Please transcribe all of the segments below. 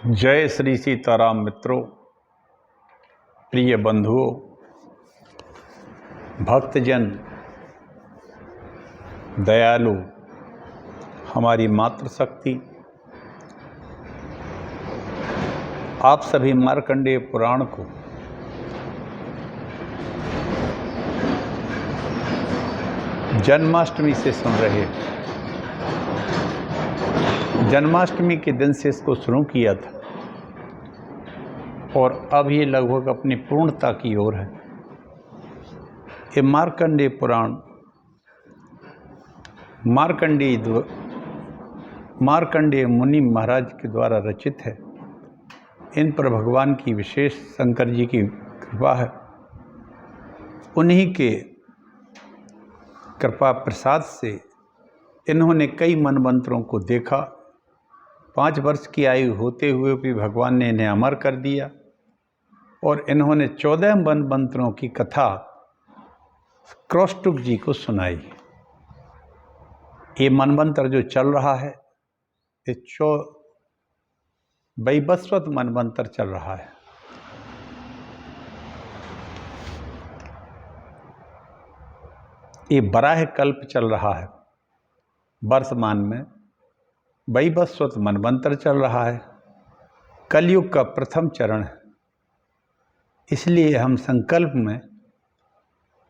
जय श्री सीताराम मित्रों, प्रिय बंधुओं, भक्तजन, दयालु, हमारी मातृशक्ति, आप सभी मार्कंडेय पुराण को जन्माष्टमी से सुन रहे। जन्माष्टमी के दिन से इसको शुरू किया था और अब ये लगभग अपनी पूर्णता की ओर है। ये मार्कंडेय पुराण मार्कंडेय मुनि महाराज के द्वारा रचित है। इन पर भगवान की विशेष शंकर जी की कृपा है। उन्हीं के कृपा प्रसाद से इन्होंने कई मनवंतरों को देखा। 5 वर्ष की आयु होते हुए भी भगवान ने इन्हें अमर कर दिया और इन्होंने 14 मनवंतरों की कथा क्रौष्टुक जी को सुनाई। ये मनवंतर जो चल रहा है, ये वैवस्वत मनवंतर चल रहा है। ये बराह कल्प चल रहा है। वर्तमान में वैवस्वत मनवंतर चल रहा है। कलयुग का प्रथम चरण है। इसलिए हम संकल्प में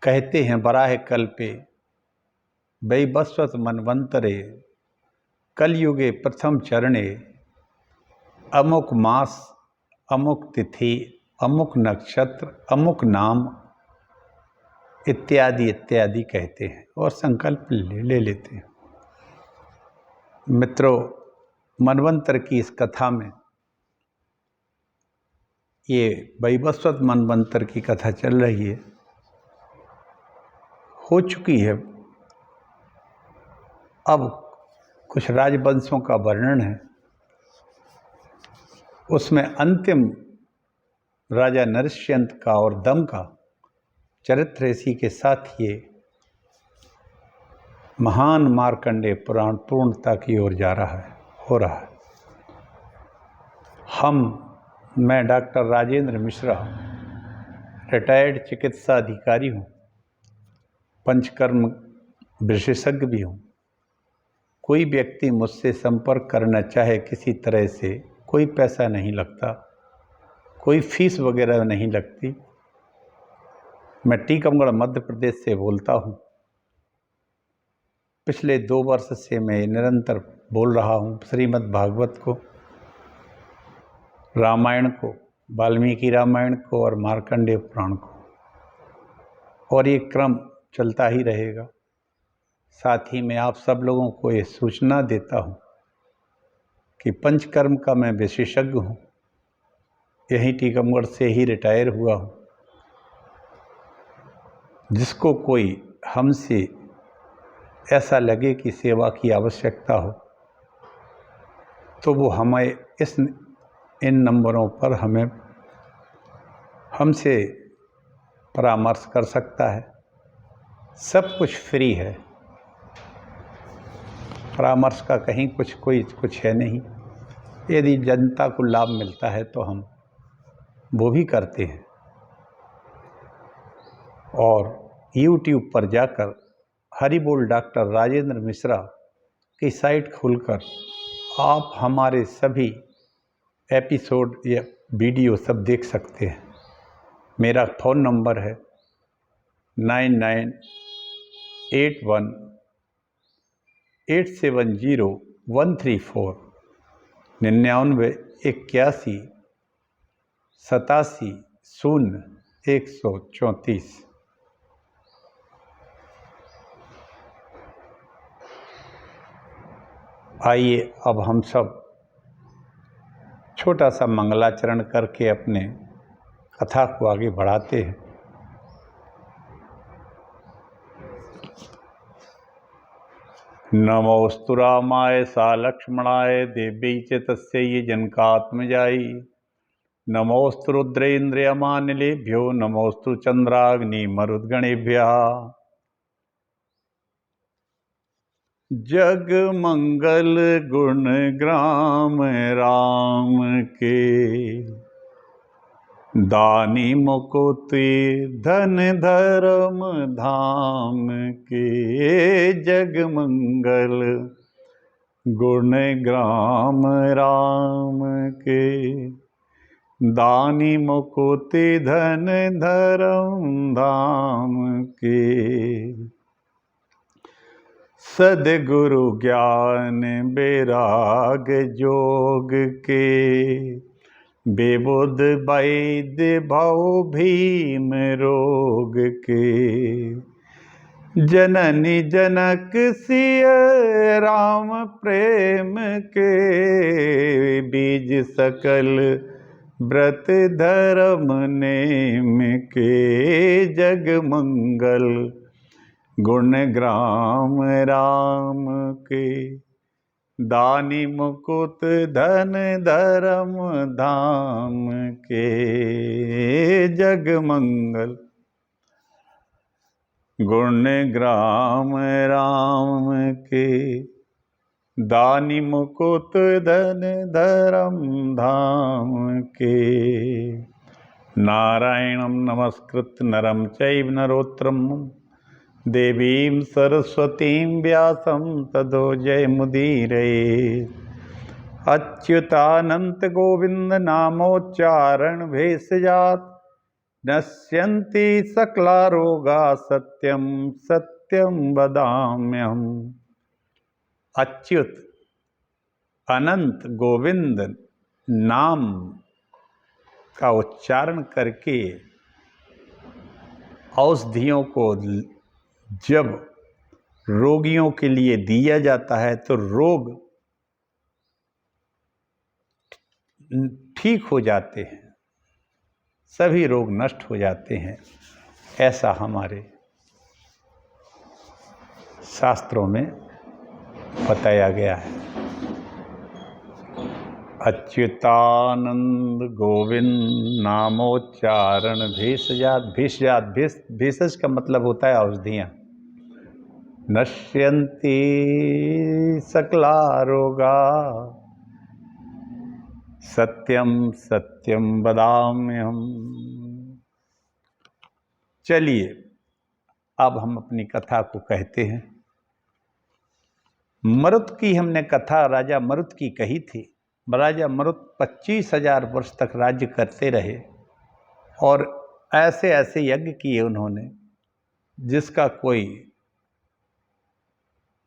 कहते हैं, बराह कल्पे वैवस्वत मनवंतरे कलयुगे प्रथम चरणे अमुक मास, अमुक तिथि, अमुक नक्षत्र, अमुक नाम इत्यादि इत्यादि कहते हैं और संकल्प ले लेते हैं। मित्रों, मनवंतर की इस कथा में ये वैवस्वत मनवंतर की कथा चल रही है, हो चुकी है। अब कुछ राजवंशों का वर्णन है। उसमें अंतिम राजा नरसिंह का और दम का चरित्र इसी के साथ ये महान मार्कंडेय पुराण पूर्णता की ओर हो रहा है। मैं डॉक्टर राजेंद्र मिश्रा, रिटायर्ड चिकित्सा अधिकारी हूँ, पंचकर्म विशेषज्ञ भी हूँ। कोई व्यक्ति मुझसे संपर्क करना चाहे किसी तरह से, कोई पैसा नहीं लगता, कोई फीस वगैरह नहीं लगती। मैं टीकमगढ़ मध्य प्रदेश से बोलता हूँ। पिछले 2 वर्ष से मैं निरंतर बोल रहा हूँ श्रीमद् भागवत को, रामायण को, वाल्मीकि रामायण को और मार्कंडेय पुराण को, और ये क्रम चलता ही रहेगा। साथ ही मैं आप सब लोगों को ये सूचना देता हूँ कि पंचकर्म का मैं विशेषज्ञ हूँ। यहीं टीकमगढ़ से ही रिटायर हुआ हूँ। जिसको कोई हमसे ऐसा लगे कि सेवा की आवश्यकता हो तो वो हमें इन नंबरों पर हमसे परामर्श कर सकता है। सब कुछ फ्री है। परामर्श का कहीं कुछ है नहीं। यदि जनता को लाभ मिलता है तो हम वो भी करते हैं। और YouTube पर जाकर हरिबोल डॉक्टर राजेंद्र मिश्रा की साइट खोलकर आप हमारे सभी एपिसोड या वीडियो सब देख सकते हैं। मेरा फ़ोन नंबर है 9981870134 99 81 87 0 134। आइए अब हम सब छोटा सा मंगलाचरण करके अपने कथा को आगे बढ़ाते हैं। नमोस्तु रामाय सा लक्ष्मणाय देव्यै च तस्यै जनकात्मजायै नमोस्तु रुद्रेन्द्रियमानिलेभ्यो नमोस्तु चंद्राग्नि मरुद्गणेभ्यः। जग मंगल गुण ग्राम राम के, दानी मुकुति धन धर्म धाम के। जग मंगल गुण ग्राम राम के, दानी मुकुति धन धर्म धाम के। सद्गुरु ज्ञान बैराग जोग के, बेबुध वैद्य भव भीम रोग के। जननी जनक सिय राम प्रेम के, बीज सकल व्रत धर्म नेम के। जग मंगल गुण ग्राम राम के, दानी मुकुट धन धर्म धाम के। जग मंगल गुण ग्राम राम के, दानी मुकुट धन धर्म धाम के। नारायणं नमस्कृत्य नरं चैव नरोत्तमं, देवीं सरस्वतीं व्यासं ततो जयमुदीरये। अच्युतानंत गोविंद नामोच्चारण भेषजात, नश्यन्ति सकला रोगा सत्यं सत्यं वदाम्यहम्। अच्युत अनंत गोविंद नाम का उच्चारण करके औषधियों को जब रोगियों के लिए दिया जाता है तो रोग ठीक हो जाते हैं, सभी रोग नष्ट हो जाते हैं। ऐसा हमारे शास्त्रों में बताया गया है। अच्युतानंद गोविंद नामोच्चारण भेषजात। भेषजात भेषज का मतलब होता है औषधियाँ। नश्यन्ति सकला रोगा सत्यम सत्यम वदाम्यहम्। चलिए अब हम अपनी कथा को कहते हैं। मरुत की हमने कथा राजा मरुत की कही थी। राजा मरुत 25,000 वर्ष तक राज्य करते रहे और ऐसे ऐसे यज्ञ किए उन्होंने जिसका कोई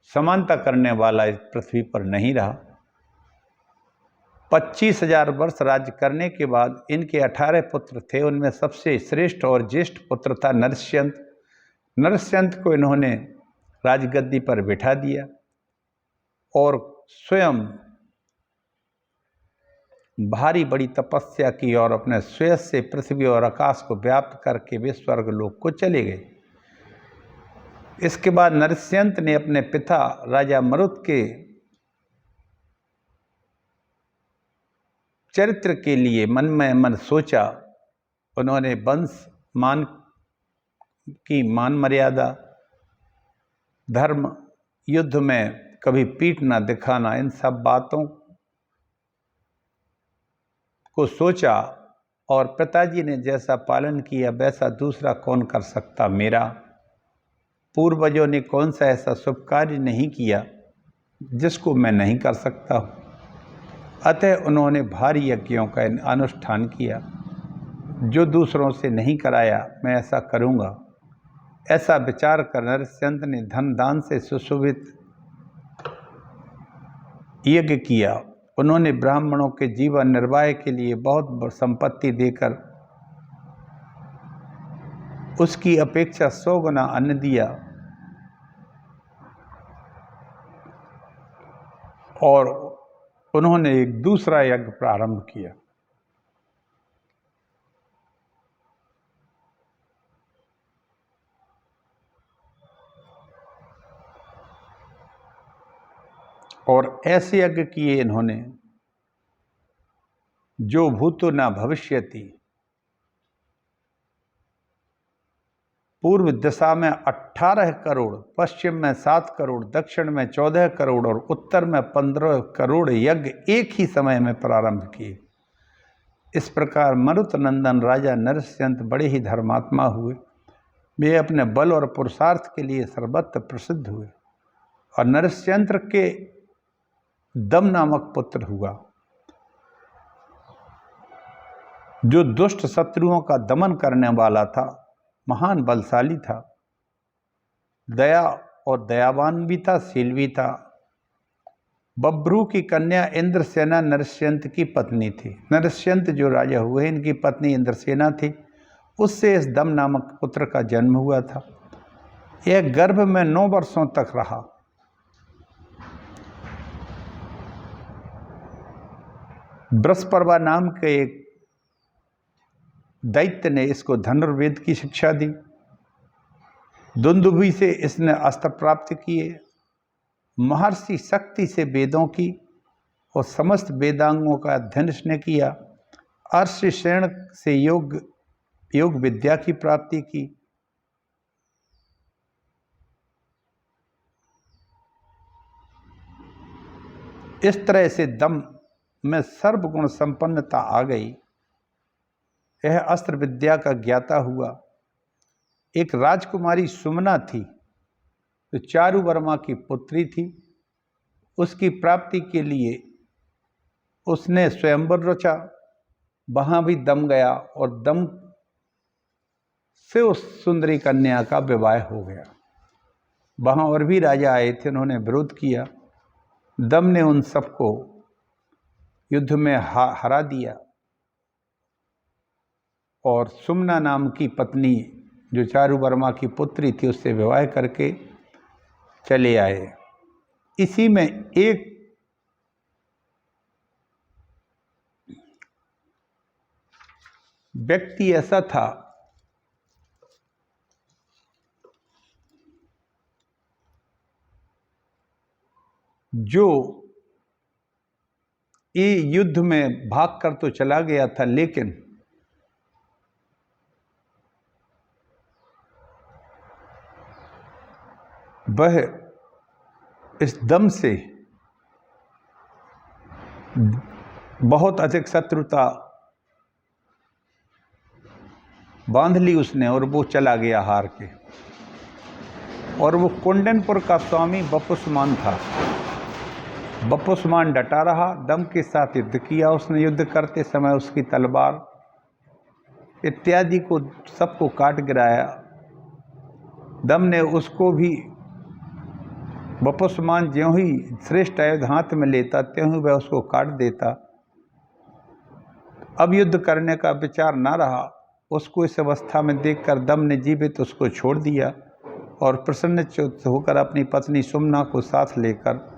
समानता करने वाला इस पृथ्वी पर नहीं रहा। 25,000 वर्ष राज्य करने के बाद इनके 18 पुत्र थे। उनमें सबसे श्रेष्ठ और ज्येष्ठ पुत्र था नरस्यंत। नरस्यंत को इन्होंने राजगद्दी पर बिठा दिया और स्वयं भारी बड़ी तपस्या की और अपने श्वेत से पृथ्वी और आकाश को व्याप्त करके वे स्वर्गलोक को चले गए। इसके बाद नरस्यंत ने अपने पिता राजा मरुत के चरित्र के लिए मन में मन सोचा। उन्होंने वंश मान की मान मर्यादा, धर्म, युद्ध में कभी पीठ न दिखाना, इन सब बातों को सोचा और पिताजी ने जैसा पालन किया वैसा दूसरा कौन कर सकता। मेरा पूर्वजों ने कौन सा ऐसा शुभ कार्य नहीं किया जिसको मैं नहीं कर सकता हूँ। अतः उन्होंने भारी यज्ञों का अनुष्ठान किया। जो दूसरों से नहीं कराया मैं ऐसा करूँगा, ऐसा विचार कर नरस्यंत ने धन दान से सुशोभित यज्ञ किया। उन्होंने ब्राह्मणों के जीवन निर्वाह के लिए बहुत संपत्ति देकर उसकी अपेक्षा 100 गुना अन्न दिया और उन्होंने एक दूसरा यज्ञ प्रारंभ किया। और ऐसे यज्ञ किए इन्होंने जो भूतो न भविष्यति, पूर्व दिशा में 18 करोड़, पश्चिम में 7 करोड़, दक्षिण में 14 करोड़ और उत्तर में 15 करोड़ यज्ञ एक ही समय में प्रारंभ किए। इस प्रकार मरुत नंदन राजा नरस्यंत बड़े ही धर्मात्मा हुए। वे अपने बल और पुरुषार्थ के लिए सर्वत्र प्रसिद्ध हुए और नरस्यंत्र के दम नामक पुत्र हुआ, जो दुष्ट शत्रुओं का दमन करने वाला था, महान बलशाली था, दया और दयावान भी था, शील भी था। बब्रू की कन्या इंद्रसेना नरस्यंत की पत्नी थी। नरस्यंत जो राजा हुए, इनकी पत्नी इंद्रसेना थी। उससे इस दम नामक पुत्र का जन्म हुआ था। यह गर्भ में 9 वर्षों तक रहा। बृहस्पति नाम के एक दैत्य ने इसको धनुर्वेद की शिक्षा दी। दुंदुभि से इसने अस्त्र प्राप्त किए। महर्षि शक्ति से वेदों की और समस्त वेदांगों का अध्ययन इसने किया। अर्षसेन से योग विद्या की प्राप्ति की। इस तरह से दम में सर्वगुण संपन्नता आ गई। यह अस्त्र विद्या का ज्ञाता हुआ। एक राजकुमारी सुमना थी, जो चारु वर्मा की पुत्री थी। उसकी प्राप्ति के लिए उसने स्वयंवर रचा। वहां भी दम गया और दम से उस सुंदरी कन्या का विवाह हो गया। वहां और भी राजा आए थे, उन्होंने विरोध किया। दम ने उन सबको युद्ध में हरा दिया और सुमना नाम की पत्नी, जो चारु वर्मा की पुत्री थी, उससे विवाह करके चले आए। इसी में एक व्यक्ति ऐसा था जो ये युद्ध में भाग कर तो चला गया था, लेकिन वह इस दम से बहुत अधिक शत्रुता बांध ली उसने और वो चला गया हार के। और वो कुंडनपुर का स्वामी बपुस्मान था। बपुस्मान डटा रहा, दम के साथ युद्ध किया उसने। युद्ध करते समय उसकी तलवार इत्यादि को सबको काट गिराया। दम ने उसको भी, बपुस्मान ज्यों ही श्रेष्ठ आयुध हाथ में लेता त्यों ही वह उसको काट देता। अब युद्ध करने का विचार ना रहा। उसको इस अवस्था में देखकर दम ने जीवित उसको छोड़ दिया और प्रसन्नचित्त होकर अपनी पत्नी सुमना को साथ लेकर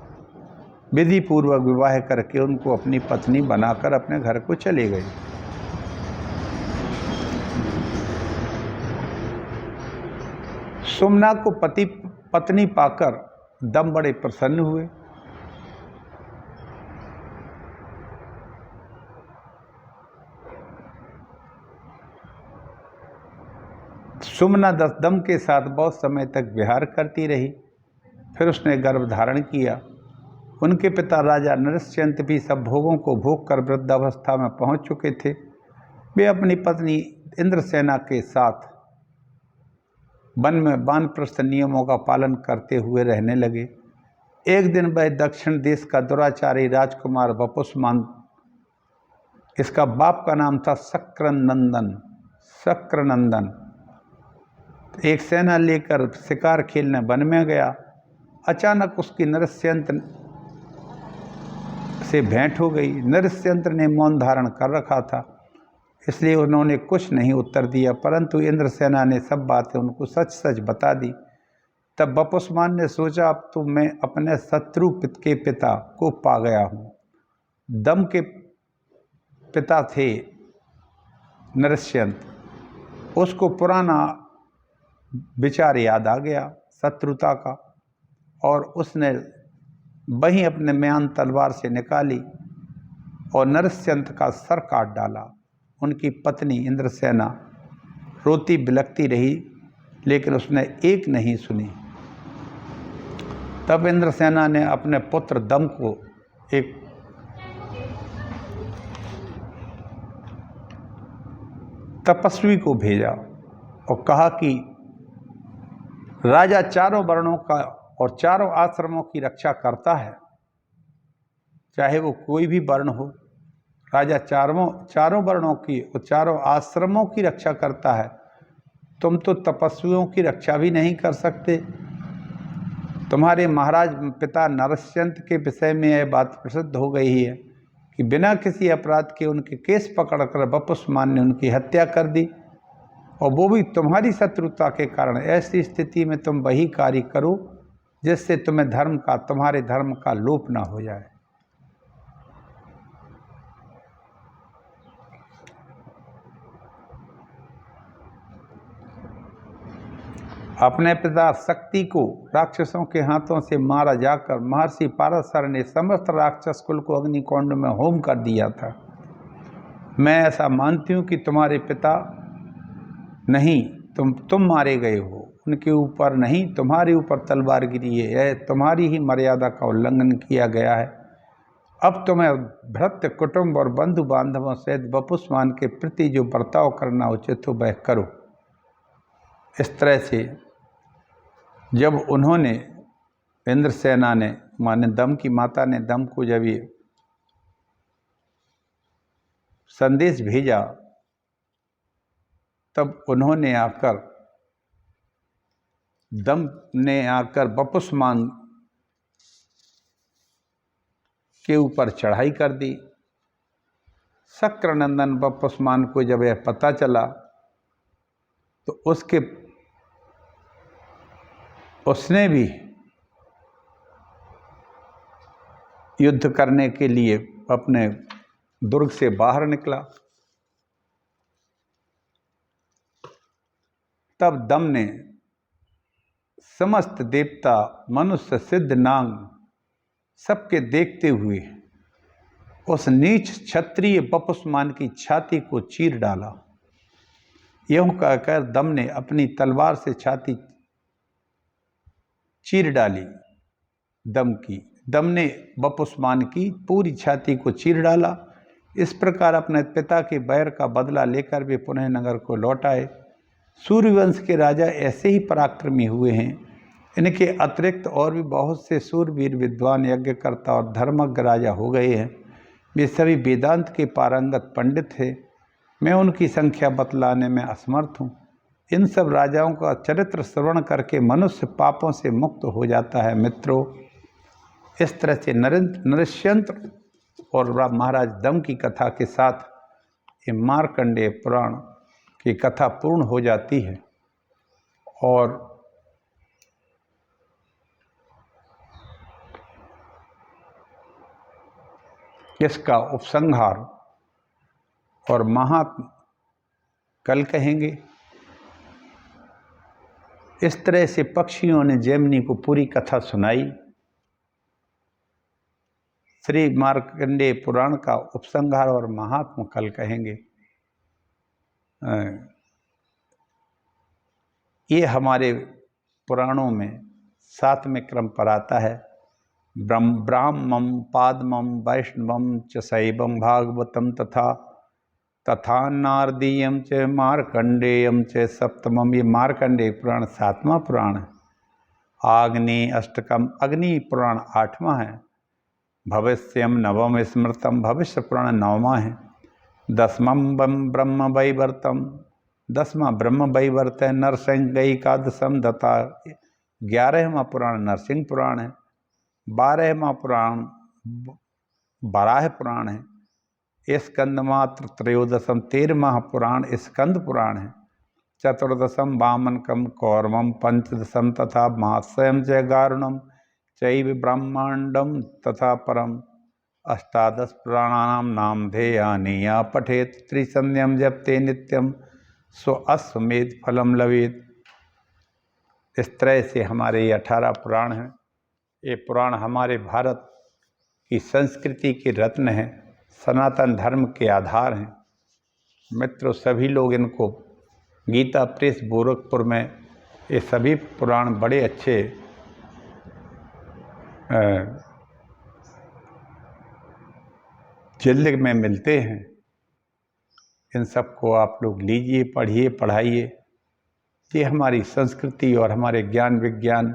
विधि पूर्वक विवाह करके उनको अपनी पत्नी बनाकर अपने घर को चले गए। सुमना को पत्नी पाकर दम बड़े प्रसन्न हुए। सुमना दम के साथ बहुत समय तक विहार करती रही। फिर उसने गर्भ धारण किया। उनके पिता राजा नरस्यंत भी सब भोगों को भोग कर वृद्धावस्था में पहुंच चुके थे। वे अपनी पत्नी इंद्रसेना के साथ वन में वानप्रस्थ नियमों का पालन करते हुए रहने लगे। एक दिन वह दक्षिण देश का दुराचारी राजकुमार बपुस्मान, इसका बाप का नाम था शक्रनंदन, एक सेना लेकर शिकार खेलने वन में गया। अचानक उसकी नरस्यंत से भेंट हो गई। नरस्यंत ने मौन धारण कर रखा था, इसलिए उन्होंने कुछ नहीं उत्तर दिया, परंतु इंद्रसेना ने सब बातें उनको सच सच बता दी। तब बपुस्मान ने सोचा, अब तो मैं अपने शत्रु के पिता को पा गया हूँ। दम के पिता थे नरस्यंत। उसको पुराना विचार याद आ गया शत्रुता का, और उसने वहीं अपने म्यान तलवार से निकाली और नरस्यंत का सर काट डाला। उनकी पत्नी इंद्रसेना रोती बिलखती रही, लेकिन उसने एक नहीं सुनी। तब इंद्रसेना ने अपने पुत्र दम को एक तपस्वी को भेजा और कहा कि राजा चारों वर्णों का और चारों आश्रमों की रक्षा करता है, चाहे वो कोई भी वर्ण हो। राजा चारों वर्णों की और चारों आश्रमों की रक्षा करता है। तुम तो तपस्वियों की रक्षा भी नहीं कर सकते। तुम्हारे महाराज पिता नरसिंह के विषय में यह बात प्रसिद्ध हो गई है कि बिना किसी अपराध के उनके केस पकड़कर वपुष्मान ने उनकी हत्या कर दी, और वो भी तुम्हारी शत्रुता के कारण। ऐसी स्थिति में तुम वही कार्य करो जिससे तुम्हारे धर्म का लोप ना हो जाए। अपने पिता शक्ति को राक्षसों के हाथों से मारा जाकर महर्षि पारशर ने समस्त राक्षस कुल को अग्निकुंड में होम कर दिया था। मैं ऐसा मानती हूँ कि तुम्हारे पिता नहीं, तुम मारे गए हो, उनके ऊपर नहीं, तुम्हारे ऊपर तलवार गिरी है। यह तुम्हारी ही मर्यादा का उल्लंघन किया गया है। अब तुम्हें भृत्य कुटुंब और बंधु बांधवों सहित वपुष्मान के प्रति जो बर्ताव करना उचित हो वह करो। इस तरह से जब उन्होंने इंद्रसेना ने माने दम की माता ने दम को जब ये संदेश भेजा, तब उन्होंने आकर दम ने आकर वपुष्मान के ऊपर चढ़ाई कर दी। शक्रनंदन वपुष्मान को जब यह पता चला तो उसने भी युद्ध करने के लिए अपने दुर्ग से बाहर निकला। तब दम ने समस्त देवता, मनुष्य, सिद्ध, नाग सबके देखते हुए उस नीच क्षत्रिय वपुष्मान की छाती को चीर डाला। यूं कहकर दम ने अपनी तलवार से छाती चीर डाली। दम ने वपुष्मान की पूरी छाती को चीर डाला। इस प्रकार अपने पिता के बैर का बदला लेकर वे पुनः नगर को लौट आए। सूर्यवंश के राजा ऐसे ही पराक्रमी हुए हैं। इनके अतिरिक्त और भी बहुत से सूरवीर, विद्वान, यज्ञकर्ता और धर्मज्ञ राजा हो गए हैं। वे सभी वेदांत के पारंगत पंडित थे। मैं उनकी संख्या बतलाने में असमर्थ हूँ। इन सब राजाओं का चरित्र श्रवण करके मनुष्य पापों से मुक्त हो जाता है। मित्रों, इस तरह से नरसिंह और महाराज दम की कथा के साथ ये मार्कंडेय पुराण की कथा पूर्ण हो जाती है। और इसका उपसंहार और महात्म कल कहेंगे। इस तरह से पक्षियों ने जैमिनी को पूरी कथा सुनाई। श्री मार्कंडेय पुराण का उपसंहार और महात्म कल कहेंगे। ये हमारे पुराणों में 7वें क्रम पर आता है। ब्राह्मम पादमम वैष्णवम च शैवम भागवतम तथा नारदीयम च मार्कंडेयम च सप्तमम। ये मार्कंडेय पुराण 7वां पुराण है। आग्नेय अष्टकम अग्नि पुराण 8वां है। भविष्यम नवम स्मृतम भविष्य पुराण 9वां है। 10वां ब्रह्म वैवर्तम 10वां ब्रह्म वैवर्त है। नरसिंह एकादशम दत्ता 11वां पुराण नरसिंह पुराण है। 12वां पुराण वराह पुराण है। स्कंदमात्र त्रयोदशम 13वां पुराण स्कंद पुराण है। 14दशम वामनकम कौरवम 15दशम तथा महास्वयं च गारुणम चैव ब्रह्मांडम तथा परम। 18 पुराणानाम नामधेयानि या पठेत त्रिसंध्यम जपते नित्यम सो अश्वमेध फलम लवेत। इस तरह से हमारे ये 18 पुराण हैं। ये पुराण हमारे भारत की संस्कृति के रत्न हैं, सनातन धर्म के आधार हैं। मित्रों, सभी लोग इनको गीता प्रेस गोरखपुर में ये सभी पुराण बड़े अच्छे जिल्द में मिलते हैं। इन सबको आप लोग लीजिए, पढ़िए, पढ़ाइए। ये हमारी संस्कृति और हमारे ज्ञान विज्ञान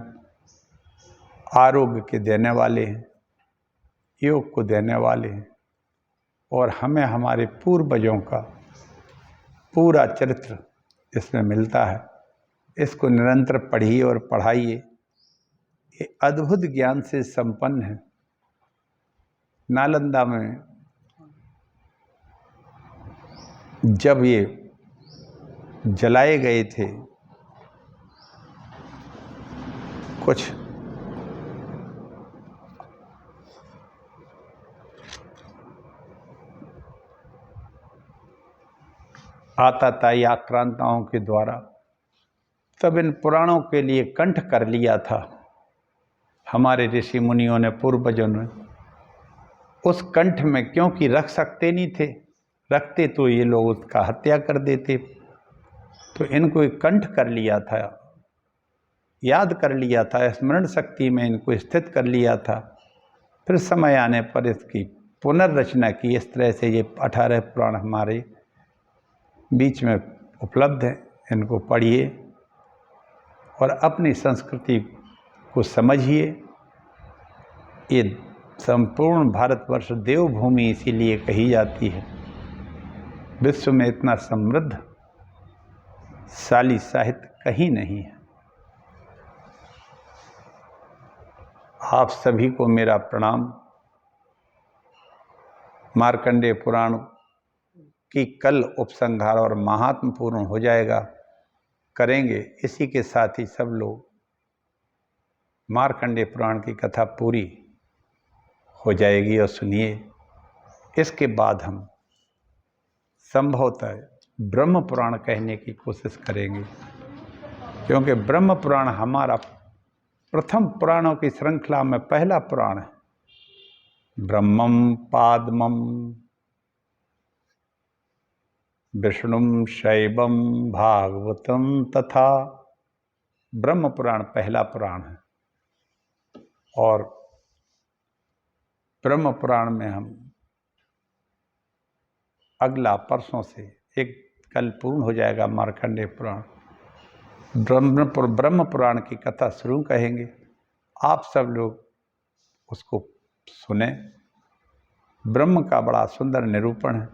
आरोग्य के देने वाले हैं, योग को देने वाले हैं, और हमें हमारे पूर्वजों का पूरा चरित्र इसमें मिलता है। इसको निरंतर पढ़िए और पढ़ाइए। ये अद्भुत ज्ञान से संपन्न है। नालंदा में जब ये जलाए गए थे, कुछ आताताई आक्रांताओं के द्वारा, तब इन पुराणों के लिए कंठ कर लिया था हमारे ऋषि मुनियों ने, पूर्वजों ने। उस कंठ में क्योंकि रख सकते नहीं थे, रखते तो ये लोग उसका हत्या कर देते, तो इनको एक कंठ कर लिया था, याद कर लिया था, स्मरण शक्ति में इनको स्थित कर लिया था। फिर समय आने पर इसकी पुनर्रचना की। इस तरह से ये 18 पुराण हमारे बीच में उपलब्ध हैं। इनको पढ़िए और अपनी संस्कृति को समझिए। ये संपूर्ण भारतवर्ष देवभूमि इसीलिए कही जाती है। विश्व में इतना समृद्ध शाली साहित्य कहीं नहीं है। आप सभी को मेरा प्रणाम। मार्कंडेय पुराण की कल उपसंहार और महात्म पूर्ण हो जाएगा, करेंगे। इसी के साथ ही सब लोग मार्कंडेय पुराण की कथा पूरी हो जाएगी और सुनिए। इसके बाद हम संभवतः ब्रह्म पुराण कहने की कोशिश करेंगे, क्योंकि ब्रह्म पुराण हमारा प्रथम पुराणों की श्रृंखला में पहला पुराण है। ब्रह्मम पादमम विष्णुम शैवम भागवतम तथा। ब्रह्म पुराण पहला पुराण है, और ब्रह्म पुराण में हम अगला परसों से एक कल पूर्ण हो जाएगा मार्कंडेय पुराण। ब्रह्म पुराण की कथा शुरू कहेंगे। आप सब लोग उसको सुने। ब्रह्म का बड़ा सुंदर निरूपण है।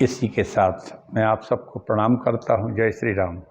इसी के साथ मैं आप सबको प्रणाम करता हूँ। जय श्री राम।